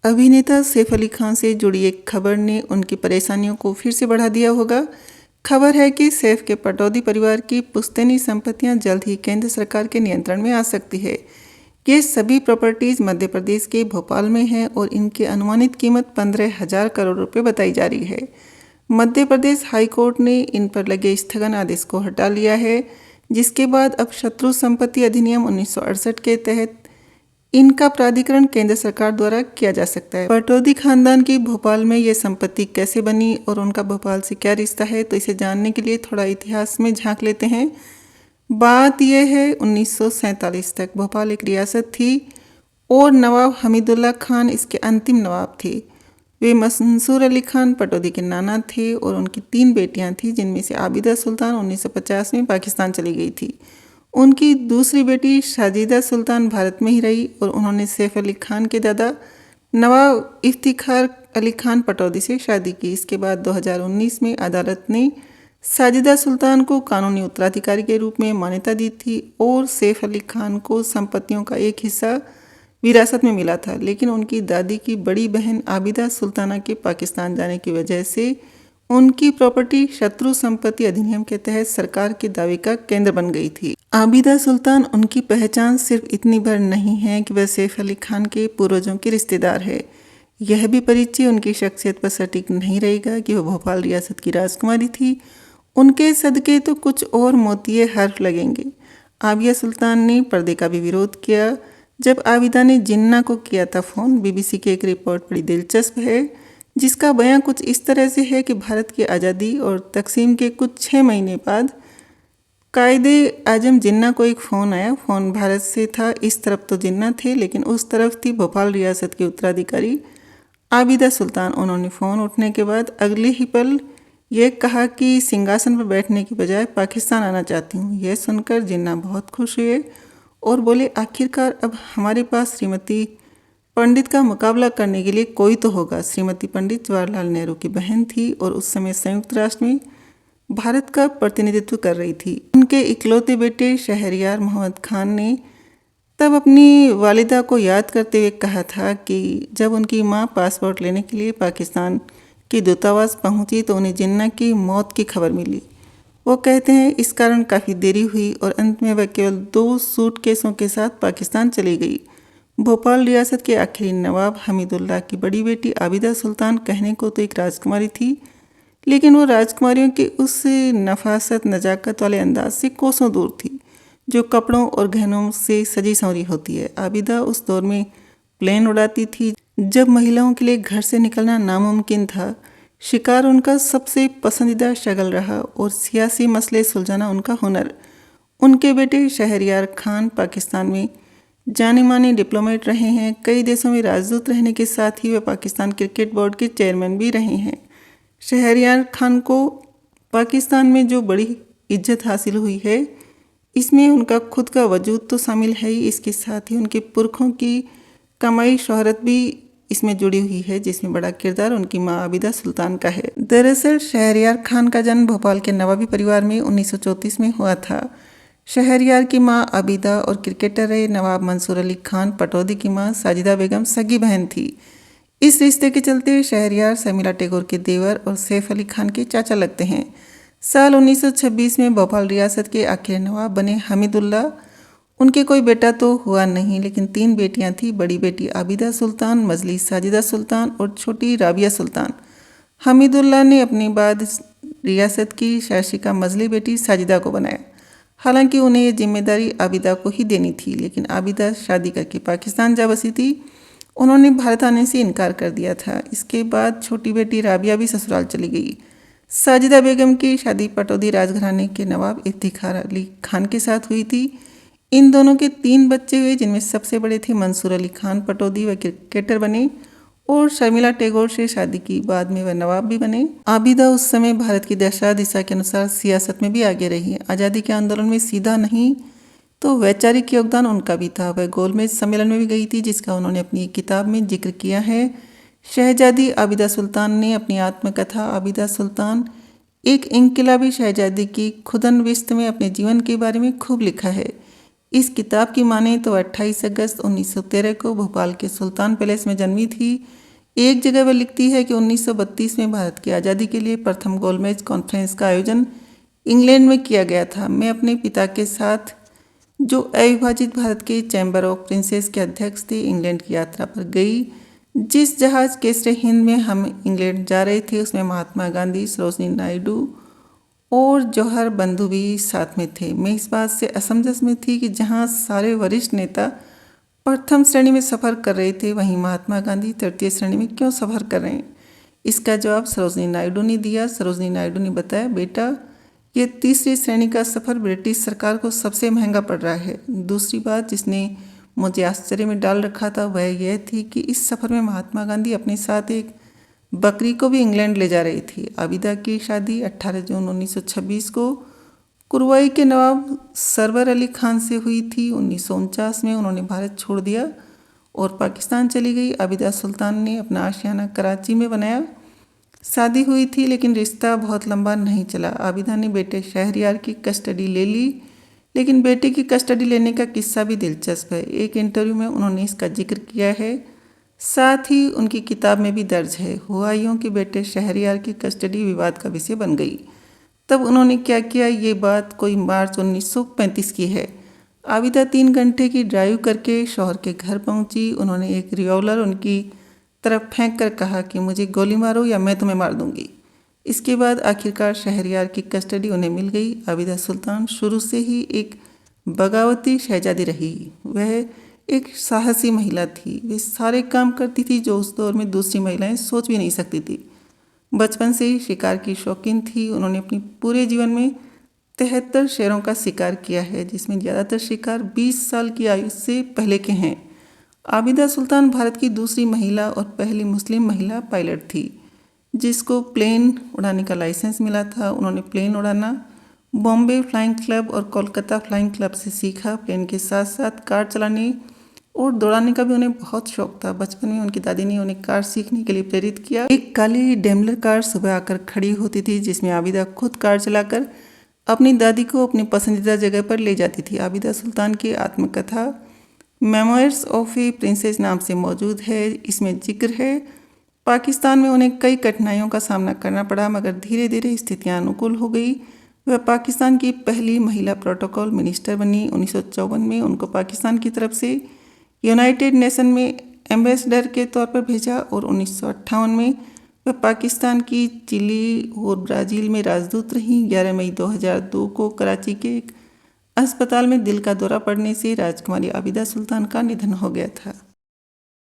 अभिनेता सैफ अली खान से जुड़ी एक खबर ने उनकी परेशानियों को फिर से बढ़ा दिया होगा। खबर है कि सैफ के पटौदी परिवार की पुश्तैनी संपत्तियां जल्द ही केंद्र सरकार के नियंत्रण में आ सकती है। ये सभी प्रॉपर्टीज मध्य प्रदेश के भोपाल में हैं और इनकी अनुमानित कीमत 15,000 करोड़ रुपए बताई जा रही है। मध्य प्रदेश हाई कोर्ट ने इन पर लगे स्थगन आदेश को हटा लिया है, जिसके बाद अब शत्रु संपत्ति अधिनियम 1968 के तहत इनका प्राधिकरण केंद्र सरकार द्वारा किया जा सकता है। पटौदी खानदान की भोपाल में ये संपत्ति कैसे बनी और उनका भोपाल से क्या रिश्ता है, तो इसे जानने के लिए थोड़ा इतिहास में झांक लेते हैं। बात यह है 1947 तक भोपाल एक रियासत थी और नवाब हमीदुल्ला खान इसके अंतिम नवाब थे। वे मंसूर अली खान पटौदी के नाना थे और उनकी 3 बेटियां थीं, जिनमें से आबिदा सुल्तान 1950 में पाकिस्तान चली गई थी। उनकी दूसरी बेटी साजिदा सुल्तान भारत में ही रही और उन्होंने सैफ अली खान के दादा नवाब इफ्तिखार अली खान पटौदी से शादी की। इसके बाद 2019 में अदालत ने साजिदा सुल्तान को कानूनी उत्तराधिकारी के रूप में मान्यता दी थी और सैफ अली खान को संपत्तियों का एक हिस्सा विरासत में मिला था, लेकिन उनकी दादी की बड़ी बहन आबिदा सुल्ताना के पाकिस्तान जाने की वजह से उनकी प्रॉपर्टी शत्रु संपत्ति अधिनियम के तहत सरकार के दावे का केंद्र बन गई थी। आबिदा सुल्तान उनकी पहचान सिर्फ इतनी भर नहीं है कि वह सैफ अली खान के पूर्वजों के रिश्तेदार है, यह भी परिचय उनकी शख्सियत पर सटीक नहीं रहेगा कि वह भोपाल रियासत की राजकुमारी थी। उनके सदके तो कुछ और मोतिये हर्फ लगेंगे। आबिदा सुल्तान ने पर्दे का भी विरोध किया। जब आबिदा ने जिन्ना को किया था फ़ोन, बीबीसी की एक रिपोर्ट बड़ी दिलचस्प है, जिसका बयां कुछ इस तरह से है कि भारत की आज़ादी और तकसीम के कुछ 6 महीने बाद कायदे आजम जिन्ना को एक फ़ोन आया। फ़ोन भारत से था, इस तरफ तो जिन्ना थे, लेकिन उस तरफ थी भोपाल रियासत की उत्तराधिकारी आबिदा सुल्तान। उन्होंने फ़ोन उठने के बाद अगले ही पल ये कहा कि सिंहासन पर बैठने की बजाय पाकिस्तान आना चाहती हूँ। यह सुनकर जिन्ना बहुत खुश हुए और बोले, आखिरकार अब हमारे पास श्रीमती पंडित का मुकाबला करने के लिए कोई तो होगा। श्रीमती पंडित जवाहरलाल नेहरू की बहन थी और उस समय संयुक्त राष्ट्र में भारत का प्रतिनिधित्व कर रही थी। उनके इकलौते बेटे शहरयार मोहम्मद खान ने तब अपनी वालिदा को याद करते हुए कहा था कि जब उनकी मां पासपोर्ट लेने के लिए पाकिस्तान की दूतावास पहुंची तो उन्हें जिन्ना की मौत की खबर मिली। वो कहते हैं इस कारण काफ़ी देरी हुई और अंत में वह केवल 2 सूटकेसों के साथ पाकिस्तान चली गई। भोपाल रियासत के आखिरी नवाब हमीदुल्ला की बड़ी बेटी आबिदा सुल्तान कहने को तो एक राजकुमारी थी, लेकिन वो राजकुमारियों के उस नफासत नजाकत वाले अंदाज से कोसों दूर थी जो कपड़ों और गहनों से सजी संवरी होती है। आबिदा उस दौर में प्लेन उड़ाती थी जब महिलाओं के लिए घर से निकलना नामुमकिन था। शिकार उनका सबसे पसंदीदा शगल रहा और सियासी मसले सुलझाना उनका हुनर। उनके बेटे शहरयार खान पाकिस्तान में जाने माने डिप्लोमेट रहे हैं। कई देशों में राजदूत रहने के साथ ही वे पाकिस्तान क्रिकेट बोर्ड के चेयरमैन भी रहे हैं। शहरयार खान को पाकिस्तान में जो बड़ी इज्जत हासिल हुई है, इसमें उनका खुद का वजूद तो शामिल है ही, इसके साथ ही उनके पुरखों की कमाई शोहरत भी इसमें जुड़ी हुई है, जिसमें बड़ा किरदार उनकी मां आबिदा सुल्तान का है। दरअसल शहरयार खान का जन्म भोपाल के नवाबी परिवार में 1934 में हुआ था। शहरयार की मां आबिदा और क्रिकेटर रहे नवाब मंसूर अली खान पटौदी की मां साजिदा बेगम सगी बहन थी। इस रिश्ते के चलते शहरयार शर्मिला टैगोर के देवर और सैफ अली खान के चाचा लगते हैं। साल 1926 में भोपाल रियासत के आखिरी नवाब बने हमीदुल्ला। उनके कोई बेटा तो हुआ नहीं, लेकिन 3 बेटियां थीं। बड़ी बेटी आबिदा सुल्तान, मजली साजिदा सुल्तान और छोटी राबिया सुल्तान। हमीदुल्ला ने अपने बाद रियासत की शासिका मजली बेटी साजिदा को बनाया। हालांकि उन्हें ये जिम्मेदारी आबिदा को ही देनी थी, लेकिन आबिदा शादी करके पाकिस्तान जा बसी थी। उन्होंने भारत आने से इनकार कर दिया था। इसके बाद छोटी बेटी राबिया भी ससुराल चली गई। साजिदा बेगम की शादी पटौदी राजघराने के नवाब इफ्तिखार अली खान के साथ हुई थी। इन दोनों के 3 बच्चे हुए, जिनमें सबसे बड़े थे मंसूर अली खान पटौदी, व क्रिकेटर बने और शर्मिला टैगोर से शादी की। बाद में वह नवाब भी बने। आबिदा उस समय भारत की दशा दिशा के अनुसार सियासत में भी आगे रही। आज़ादी के आंदोलन में सीधा नहीं तो वैचारिक योगदान उनका भी था। वह गोलमेज सम्मेलन में भी गई थी, जिसका उन्होंने अपनी एक किताब में जिक्र किया है। शहजादी आबिदा सुल्तान ने अपनी आत्मकथा आबिदा सुल्तान एक इनकलाबी शहजादी की खुदनविस्त में अपने जीवन के बारे में खूब लिखा है। इस किताब की माने तो 28 अगस्त 1913 को भोपाल के सुल्तान पैलेस में जन्मी थी। एक जगह वह लिखती है कि 1932 में भारत की आज़ादी के लिए प्रथम गोलमेज कॉन्फ्रेंस का आयोजन इंग्लैंड में किया गया था। मैं अपने पिता के साथ, जो अविभाजित भारत के चैम्बर ऑफ प्रिंसेस के अध्यक्ष थे, इंग्लैंड की यात्रा पर गई। जिस जहाज केसरे हिंद में हम इंग्लैंड जा रहे थे उसमें महात्मा गांधी, सरोजिनी नायडू और जवाहर बंधु भी साथ में थे। मैं इस बात से असमंजस में थी कि जहां सारे वरिष्ठ नेता प्रथम श्रेणी में सफ़र कर रहे थे, वहीं महात्मा गांधी तृतीय श्रेणी में क्यों सफ़र कर रहे हैं। इसका जवाब सरोजिनी नायडू ने दिया। सरोजिनी नायडू ने बताया, बेटा ये तीसरी श्रेणी का सफ़र ब्रिटिश सरकार को सबसे महंगा पड़ रहा है। दूसरी बात जिसने मुझे आश्चर्य में डाल रखा था वह यह थी कि इस सफ़र में महात्मा गांधी अपने साथ एक बकरी को भी इंग्लैंड ले जा रही थी। आबिदा की शादी 18 जून 1926 को कुरवाई के नवाब सरवर अली खान से हुई थी। 1949 में उन्होंने भारत छोड़ दिया और पाकिस्तान चली गई। आबिदा सुल्तान ने अपना आशियाना कराची में बनाया। शादी हुई थी लेकिन रिश्ता बहुत लंबा नहीं चला। आबिदा ने बेटे शहरयार की कस्टडी ले ली, लेकिन बेटे की कस्टडी लेने का किस्सा भी दिलचस्प है। एक इंटरव्यू में उन्होंने इसका जिक्र किया है, साथ ही उनकी किताब में भी दर्ज है। हुआ यूं कि बेटे शहरयार की कस्टडी विवाद का विषय बन गई। तब उन्होंने क्या किया, ये बात कोई मार्च 1935 की है। आबिदा 3 घंटे की ड्राइव करके शौहर के घर पहुंची। उन्होंने एक रिवॉल्वर उनकी तरफ फेंक कर कहा कि मुझे गोली मारो या मैं तुम्हें मार दूंगी। इसके बाद आखिरकार शहरयार की कस्टडी उन्हें मिल गई। आबिदा सुल्तान शुरू से ही एक बगावती शहजादी रही। वह एक साहसी महिला थी। वे सारे काम करती थी जो उस दौर में दूसरी महिलाएं सोच भी नहीं सकती थी। बचपन से ही शिकार की शौकीन थी। उन्होंने अपने पूरे जीवन में 73 शेरों का शिकार किया है, जिसमें ज़्यादातर शिकार 20 साल की आयु से पहले के हैं। आबिदा सुल्तान भारत की दूसरी महिला और पहली मुस्लिम महिला पायलट थी जिसको प्लेन उड़ाने का लाइसेंस मिला था। उन्होंने प्लेन उड़ाना बॉम्बे फ्लाइंग क्लब और कोलकाता फ्लाइंग क्लब से सीखा। प्लेन के साथ साथ कार चलाने और दौड़ाने का भी उन्हें बहुत शौक था। बचपन में उनकी दादी ने उन्हें कार सीखने के लिए प्रेरित किया। एक काली डेमलर कार सुबह आकर खड़ी होती थी जिसमें आबिदा खुद कार चलाकर अपनी दादी को अपनी पसंदीदा जगह पर ले जाती थी। आबिदा सुल्तान की आत्मकथा मेमोयर्स ऑफ ए प्रिंसेस नाम से मौजूद है। इसमें जिक्र है पाकिस्तान में उन्हें कई कठिनाइयों का सामना करना पड़ा, मगर धीरे धीरे स्थितियां अनुकूल हो गई। वह पाकिस्तान की पहली महिला प्रोटोकॉल मिनिस्टर बनी। 1954 में उनको पाकिस्तान की तरफ से यूनाइटेड नेशन में एम्बेसडर के तौर पर भेजा और 1958 में वह पाकिस्तान की चिली और ब्राज़ील में राजदूत रहीं। 11 मई 2002 को कराची के एक अस्पताल में दिल का दौरा पड़ने से राजकुमारी आबिदा सुल्तान का निधन हो गया था।